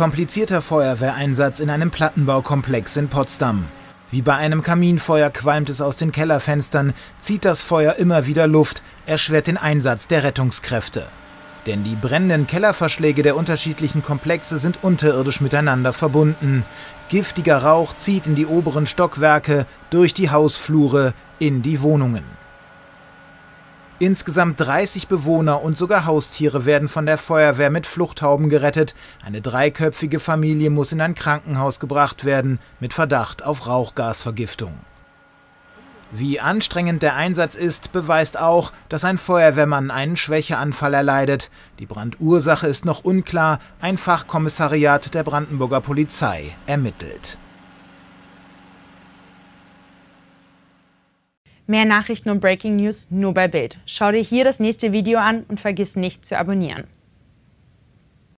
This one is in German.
Komplizierter Feuerwehreinsatz in einem Plattenbaukomplex in Potsdam. Wie bei einem Kaminfeuer qualmt es aus den Kellerfenstern, zieht das Feuer immer wieder Luft, erschwert den Einsatz der Rettungskräfte. Denn die brennenden Kellerverschläge der unterschiedlichen Komplexe sind unterirdisch miteinander verbunden. Giftiger Rauch zieht in die oberen Stockwerke, durch die Hausflure, in die Wohnungen. Insgesamt 30 Bewohner und sogar Haustiere werden von der Feuerwehr mit Fluchthauben gerettet. Eine dreiköpfige Familie muss in ein Krankenhaus gebracht werden, mit Verdacht auf Rauchgasvergiftung. Wie anstrengend der Einsatz ist, beweist auch, dass ein Feuerwehrmann einen Schwächeanfall erleidet. Die Brandursache ist noch unklar, ein Fachkommissariat der Brandenburger Polizei ermittelt. Mehr Nachrichten und Breaking News nur bei Bild. Schau dir hier das nächste Video an und vergiss nicht zu abonnieren.